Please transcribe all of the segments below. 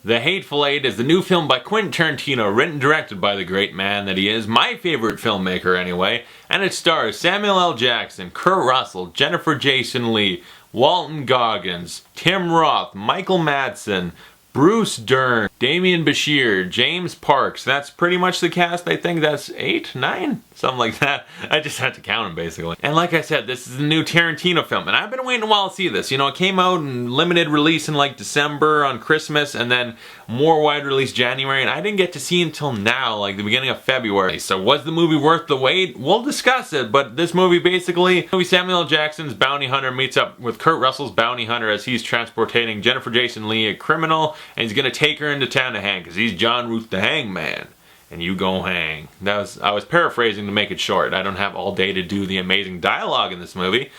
The Hateful Eight is the new film by Quentin Tarantino, written and directed by the great man that he is, my favorite filmmaker anyway, and it stars Samuel L. Jackson, Kurt Russell, Jennifer Jason Leigh, Walton Goggins, Tim Roth, Michael Madsen, Bruce Dern, Demian Bichir, James Parks. That's pretty much the cast. I think that's 8, 9, something like that. I just had to count them basically. And like I said, this is the new Tarantino film, and I've been waiting a while to see this. You know, it came out in limited release in like December on Christmas, and then more wide release January, and I didn't get to see it until now, like the beginning of February. So was the movie worth the wait? We'll discuss it, but this movie basically, Samuel L. Jackson's bounty hunter meets up with Kurt Russell's bounty hunter as he's transporting Jennifer Jason Leigh, a criminal, and he's gonna take her into town to hang, because he's John Ruth the Hangman. And you gon' hang. I was paraphrasing to make it short. I don't have all day to do the amazing dialogue in this movie.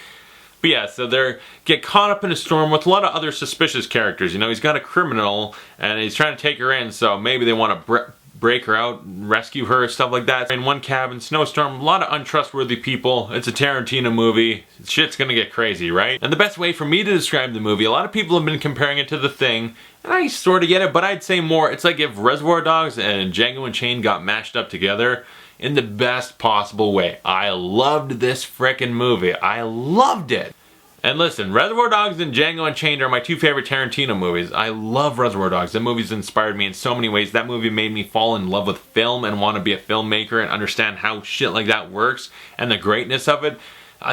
But yeah, so they get caught up in a storm with a lot of other suspicious characters. You know, he's got a criminal and he's trying to take her in, so maybe they want to break her out, rescue her, stuff like that. In one cabin, snowstorm, a lot of untrustworthy people. It's a Tarantino movie. Shit's gonna get crazy, right? And the best way for me to describe the movie, a lot of people have been comparing it to The Thing, and I sort of get it, but I'd say more, it's like if Reservoir Dogs and Django Unchained got mashed up together in the best possible way. I loved this frickin' movie. I loved it. And listen, Reservoir Dogs and Django Unchained are my two favorite Tarantino movies. I love Reservoir Dogs. That movie's inspired me in so many ways. That movie made me fall in love with film and want to be a filmmaker and understand how shit like that works and the greatness of it.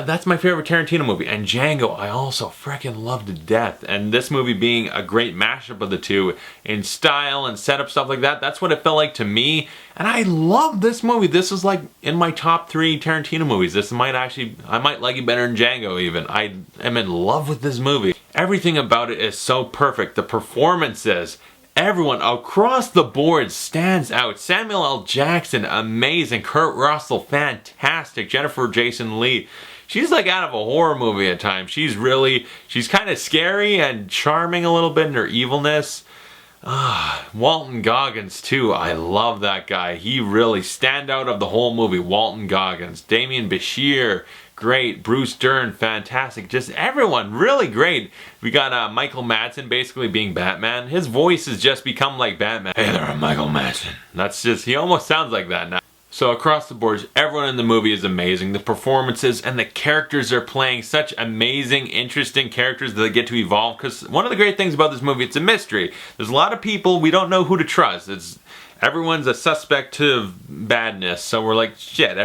That's my favorite Tarantino movie. And Django, I also freaking love to death. And this movie being a great mashup of the two in style and setup, stuff like that, that's what it felt like to me. And I love this movie. This is like in my top 3 Tarantino movies. This might actually, I might like it better than Django even. I am in love with this movie. Everything about it is so perfect. The performances, everyone across the board stands out. Samuel L. Jackson, amazing. Kurt Russell, fantastic. Jennifer Jason Leigh, she's like out of a horror movie at times. She's kind of scary and charming a little bit in her evilness. Walton Goggins too, I love that guy. He really stand out of the whole movie. Walton Goggins, Demian Bichir, great. Bruce Dern, fantastic. Just everyone, really great. We got Michael Madsen basically being Batman. His voice has just become like Batman. Hey there, I'm Michael Madsen. That's just, he almost sounds like that now. So across the board, everyone in the movie is amazing. The performances and the characters are playing such amazing, interesting characters that get to evolve. Because one of the great things about this movie, it's a mystery. There's a lot of people, we don't know who to trust. Everyone's a suspect to badness. So we're like, shit,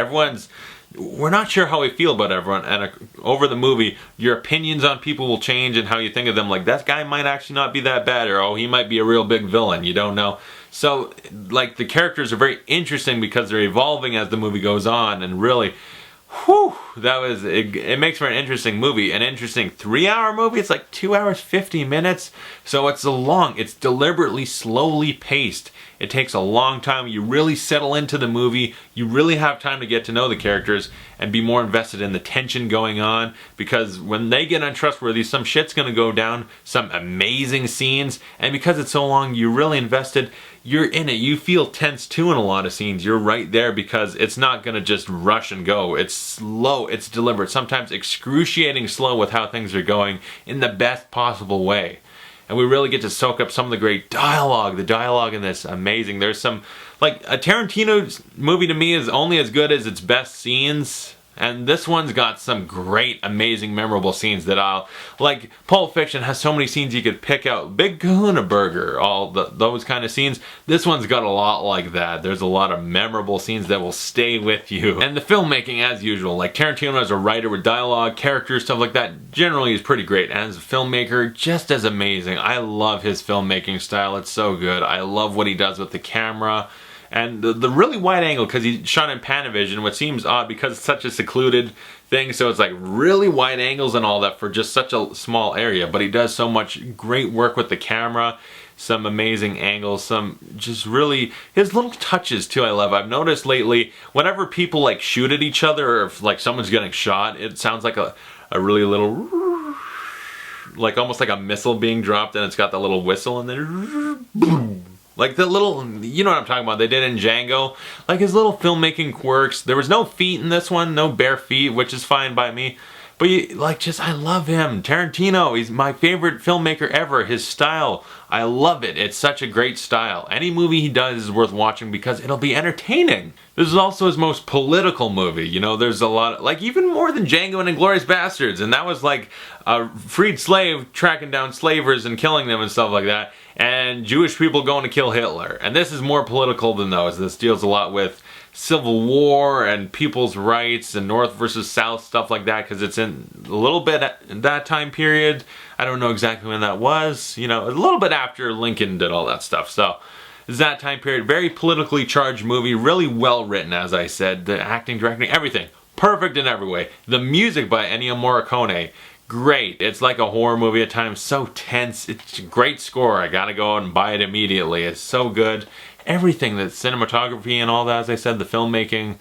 we're not sure how we feel about everyone, and over the movie, your opinions on people will change and how you think of them. Like, that guy might actually not be that bad, or oh, he might be a real big villain. You don't know. So, like, the characters are very interesting because they're evolving as the movie goes on, and really, whew, it makes for an interesting movie. An interesting 3-hour movie. It's like 2 hours, 50 minutes. So it's it's deliberately slowly paced. It takes a long time. You really settle into the movie. You really have time to get to know the characters and be more invested in the tension going on, because when they get untrustworthy, some shit's gonna go down, some amazing scenes, and because it's so long, you're really invested. You're in it. You feel tense too in a lot of scenes. You're right there because it's not gonna just rush and go. It's slow, it's deliberate, sometimes excruciating slow with how things are going in the best possible way. And we really get to soak up some of the great dialogue. The dialogue in this, amazing. There's some, like, a Tarantino movie to me is only as good as its best scenes. And this one's got some great, amazing, memorable scenes that like Pulp Fiction has so many scenes you could pick out. Big Kahuna Burger, those kind of scenes. This one's got a lot like that. There's a lot of memorable scenes that will stay with you. And the filmmaking, as usual, like Tarantino as a writer with dialogue, characters, stuff like that, generally is pretty great. And as a filmmaker, just as amazing. I love his filmmaking style. It's so good. I love what he does with the camera. And the really wide angle, because he shot in Panavision, which seems odd because it's such a secluded thing, so it's like really wide angles and all that for just such a small area, but he does so much great work with the camera, some amazing angles, some just really, his little touches too I love. I've noticed lately, whenever people like shoot at each other, or if like someone's getting shot, it sounds like a really little, like almost like a missile being dropped, and it's got the little whistle and then boom. Like the little, you know what I'm talking about, they did in Django. Like his little filmmaking quirks. There was no feet in this one, no bare feet, which is fine by me. But I love him. Tarantino, he's my favorite filmmaker ever. His style, I love it. It's such a great style. Any movie he does is worth watching because it'll be entertaining. This is also his most political movie. You know, there's a lot, like even more than Django and Inglourious Basterds. And that was like a freed slave tracking down slavers and killing them and stuff like that. And Jewish people going to kill Hitler. And this is more political than those. This deals a lot with Civil War and people's rights and North versus South, stuff like that, because it's in a little bit in that time period. I don't know exactly when that was, you know, a little bit after Lincoln did all that stuff. So it's that time period. Very politically charged movie, really well written, as I said. The acting, directing, everything. Perfect in every way. The music by Ennio Morricone, great. It's like a horror movie at times, so tense. It's a great score. I gotta go out and buy it immediately. It's so good. Everything, the cinematography and all that, as I said, the filmmaking,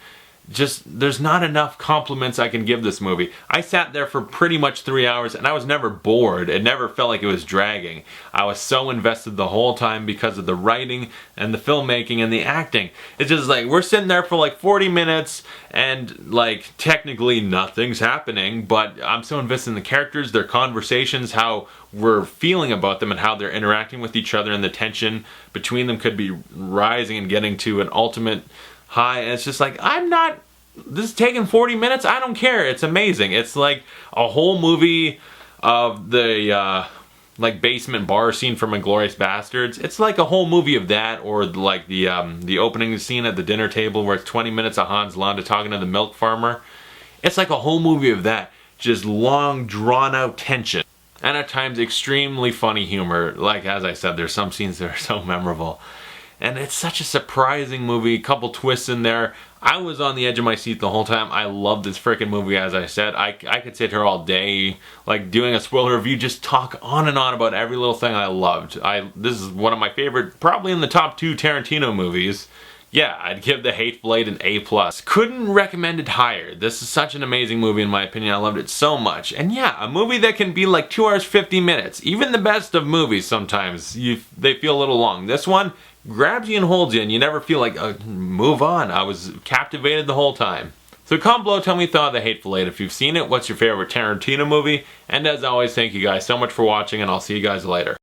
just, there's not enough compliments I can give this movie. I sat there for pretty much 3 hours and I was never bored. It never felt like it was dragging. I was so invested the whole time because of the writing and the filmmaking and the acting. It's just like, we're sitting there for like 40 minutes and like technically nothing's happening, but I'm so invested in the characters, their conversations, how we're feeling about them and how they're interacting with each other, and the tension between them could be rising and getting to an ultimate high. And it's just like, this is taking 40 minutes, I don't care. It's amazing. It's like a whole movie of the like basement bar scene from Inglourious Basterds. It's like a whole movie of that, or like the opening scene at the dinner table where it's 20 minutes of Hans Landa talking to the milk farmer. It's like a whole movie of that. Just long, drawn out tension. And at times extremely funny humor. Like, as I said, there's some scenes that are so memorable. And it's such a surprising movie, a couple twists in there. I was on the edge of my seat the whole time. I love this freaking movie, as I said. I could sit here all day, like doing a spoiler review, just talk on and on about every little thing I loved. This is one of my favorite, probably in the top 2 Tarantino movies. Yeah, I'd give The Hateful Eight an A+. Couldn't recommend it higher. This is such an amazing movie in my opinion. I loved it so much. And yeah, a movie that can be like 2 hours 50 minutes. Even the best of movies sometimes, they feel a little long. This one grabs you and holds you and you never feel like, move on. I was captivated the whole time. So comment below, tell me your thought of The Hateful Eight. If you've seen it, what's your favorite Tarantino movie? And as always, thank you guys so much for watching, and I'll see you guys later.